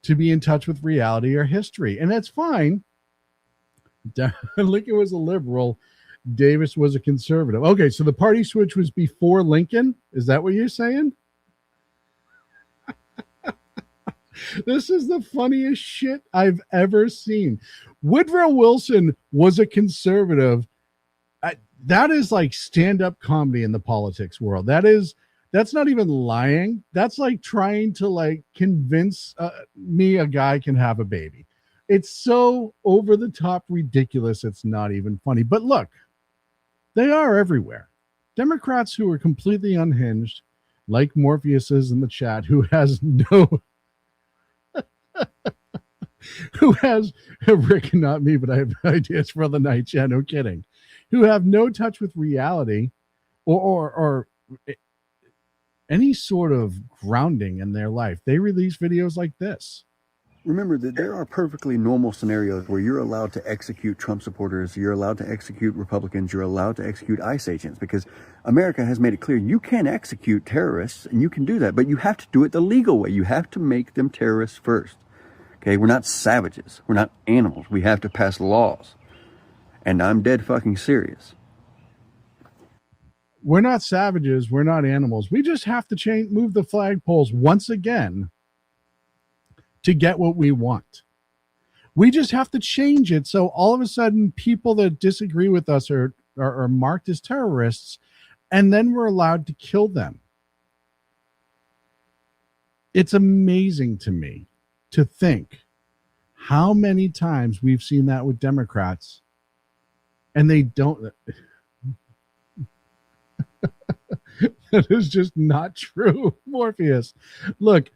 to be in touch with reality or history. And that's fine. Lincoln was a liberal. Davis was a conservative. Okay, so the party switch was before Lincoln? Is that what you're saying? This is the funniest shit I've ever seen. Woodrow Wilson was a conservative. That is like stand-up comedy in the politics world. That's not even lying. That's like trying to like convince me a guy can have a baby. It's so over the top ridiculous. It's not even funny. But look, they are everywhere. Democrats who are completely unhinged, like Morpheus is in the chat, who has no, who has, Rick, not me, but I have ideas for the night. Yeah, no kidding. Who have no touch with reality or any sort of grounding in their life. They release videos like this. Remember that there are perfectly normal scenarios where you're allowed to execute Trump supporters, you're allowed to execute Republicans, you're allowed to execute ICE agents, because America has made it clear you can execute terrorists, and you can do that, but you have to do it the legal way. You have to make them terrorists first. Okay, we're not savages. We're not animals. We have to pass laws. And I'm dead fucking serious. We're not savages. We're not animals. We just have to move the flagpoles once again to get what we want. We just have to change it so all of a sudden people that disagree with us are marked as terrorists, and then we're allowed to kill them. It's amazing to me to think how many times we've seen that with Democrats, and they don't. That is just not true, Morpheus. Look,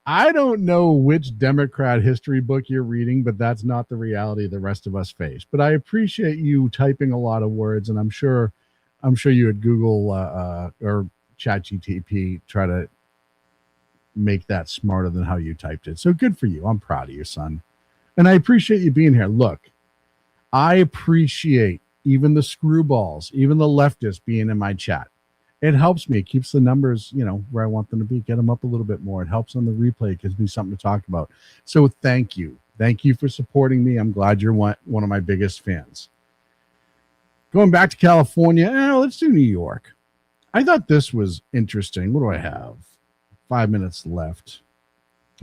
I don't know which Democrat history book you're reading, but that's not the reality the rest of us face. But I appreciate you typing a lot of words, and I'm sure you at Google or ChatGTP try to make that smarter than how you typed it. So good for you. I'm proud of you, son. And I appreciate you being here. Look, I appreciate even the screwballs, even the leftists being in my chat. It helps me. It keeps the numbers, where I want them to be. Get them up a little bit more. It helps on the replay. It gives me something to talk about. So thank you. Thank you for supporting me. I'm glad you're one of my biggest fans. Going back to California, let's do New York. I thought this was interesting. What do I have? 5 minutes left.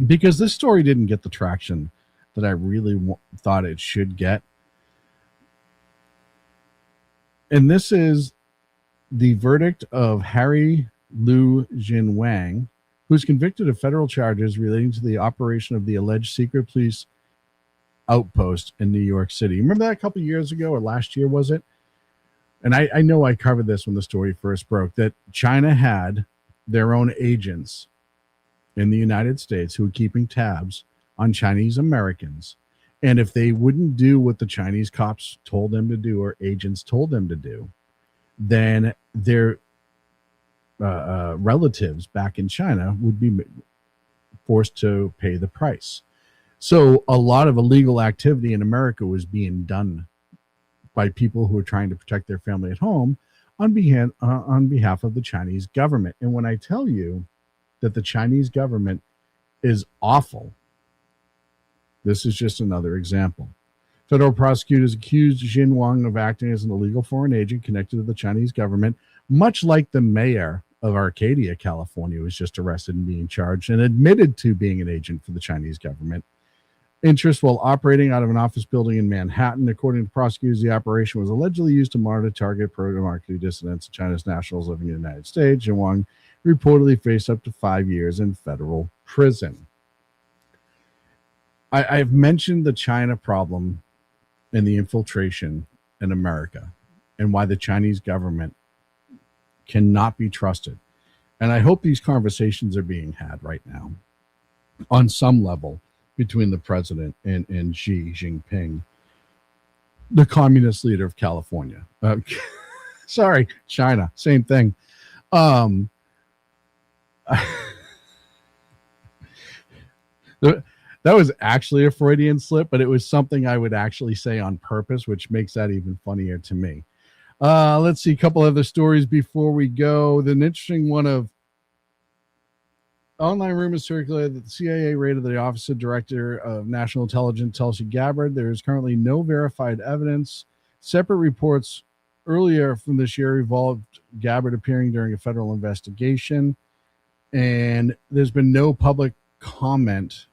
Because this story didn't get the traction that I really thought it should get. And this is the verdict of Harry Liu Jin Wang, who's convicted of federal charges relating to the operation of the alleged secret police outpost in New York City. Remember that a couple of years ago, or last year, was it? And I know I covered this when the story first broke, that China had their own agents in the United States who were keeping tabs on Chinese Americans. And if they wouldn't do what the Chinese cops told them to do or agents told them to do, then their relatives back in China would be forced to pay the price. So a lot of illegal activity in America was being done by people who were trying to protect their family at home on behalf of the Chinese government. And when I tell you that the Chinese government is awful, this is just another example. Federal prosecutors accused Jin Wang of acting as an illegal foreign agent connected to the Chinese government, much like the mayor of Arcadia, California, was just arrested and being charged and admitted to being an agent for the Chinese government. Interest while operating out of an office building in Manhattan. According to prosecutors, the operation was allegedly used to monitor, target, pro-democracy dissidents of China's nationals living in the United States. Jin Wang reportedly faced up to 5 years in federal prison. I've mentioned the China problem and the infiltration in America and why the Chinese government cannot be trusted. And I hope these conversations are being had right now on some level between the president and Xi Jinping, the communist leader of California. Sorry, China, same thing. That was actually a Freudian slip, but it was something I would actually say on purpose, which makes that even funnier to me. Let's see a couple other stories before we go. The interesting one of online rumors circulated that the CIA raided the Office of Director of National Intelligence, Tulsi Gabbard. There is currently no verified evidence. Separate reports earlier from this year involved Gabbard appearing during a federal investigation, and there's been no public comment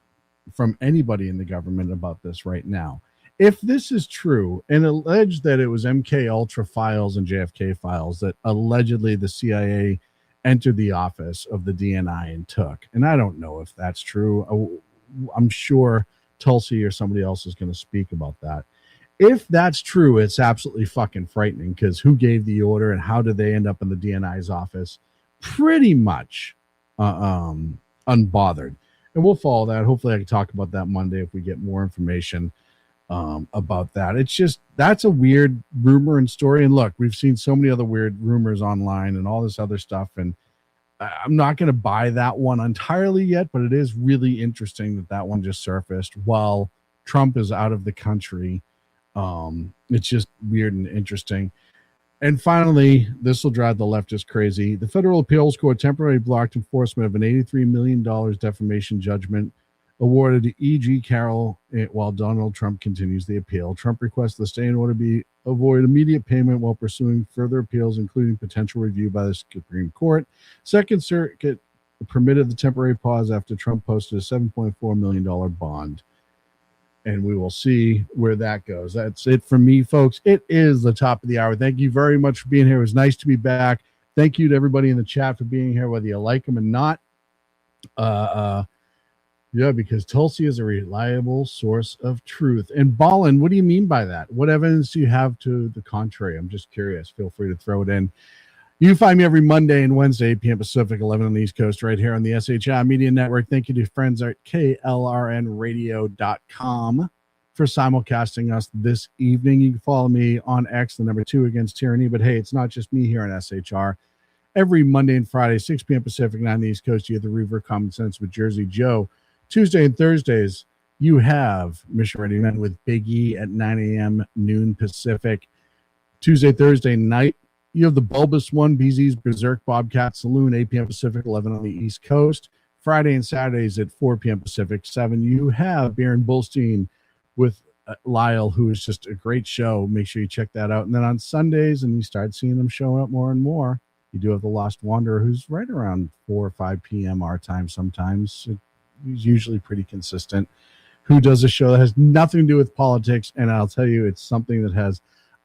from anybody in the government about this right now. If this is true and alleged that it was MK Ultra files and JFK files that allegedly the CIA entered the office of the DNI and took, and I don't know if that's true. I'm sure Tulsi or somebody else is going to speak about that. If that's true, it's absolutely fucking frightening, because who gave the order and how did they end up in the DNI's office? Pretty much unbothered. And we'll follow that. Hopefully I can talk about that Monday if we get more information about that. It's just, that's a weird rumor and story. And look, we've seen so many other weird rumors online and all this other stuff. And I'm not going to buy that one entirely yet, but it is really interesting that that one just surfaced while Trump is out of the country. It's just weird and interesting. And finally, this will drive the leftists crazy. The Federal Appeals Court temporarily blocked enforcement of an $83 million defamation judgment awarded to E.G. Carroll while Donald Trump continues the appeal. Trump requests the stay in order to avoid immediate payment while pursuing further appeals, including potential review by the Supreme Court. Second Circuit permitted the temporary pause after Trump posted a $7.4 million bond. And we will see where that goes. That's it from me, folks. It is the top of the hour. Thank you very much for being here. It was nice to be back. Thank you to everybody in the chat for being here, whether you like them or not. Yeah, because Tulsi is a reliable source of truth. And Ballin, what do you mean by that? What evidence do you have to the contrary? I'm just curious. Feel free to throw it in. You can find me every Monday and Wednesday, 8 p.m. Pacific, 11 on the East Coast, right here on the SHI Media Network. Thank you to friends at KLRNradio.com for simulcasting us this evening. You can follow me on X, the number 2 Against Tyranny. But hey, it's not just me here on SHR. Every Monday and Friday, 6 p.m. Pacific, 9 on the East Coast, you have the Reaver Common Sense with Jersey Joe. Tuesday and Thursdays, you have Mission Ready Men with Big E at 9 a.m., noon Pacific. Tuesday, Thursday night, you have the Bulbous One, BZ's Berserk Bobcat Saloon, 8 p.m. Pacific, 11 on the East Coast. Friday and Saturdays at 4 p.m. Pacific, 7. You have Baron Bullstein with Lyle, who is just a great show. Make sure you check that out. And then on Sundays, and you start seeing them showing up more and more, you do have the Lost Wanderer, who's right around 4 or 5 p.m. our time sometimes. He's usually pretty consistent, who does a show that has nothing to do with politics. And I'll tell you, it's something that has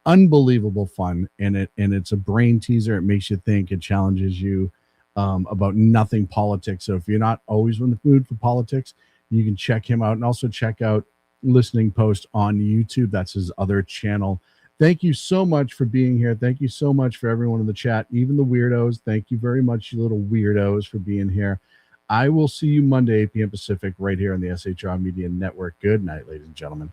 unbelievable fun in it, and it's a brain teaser. It makes you think, it challenges you about nothing politics. So if you're not always in the mood for politics, you can check him out, and also check out Listening Post on YouTube. That's his other channel. Thank you so much for being here. Thank you so much for everyone in the chat, even the weirdos. Thank you very much, you little weirdos, for being here. I will see you Monday, 8 p.m. Pacific, right here on the SHR Media Network. Good night, ladies and gentlemen.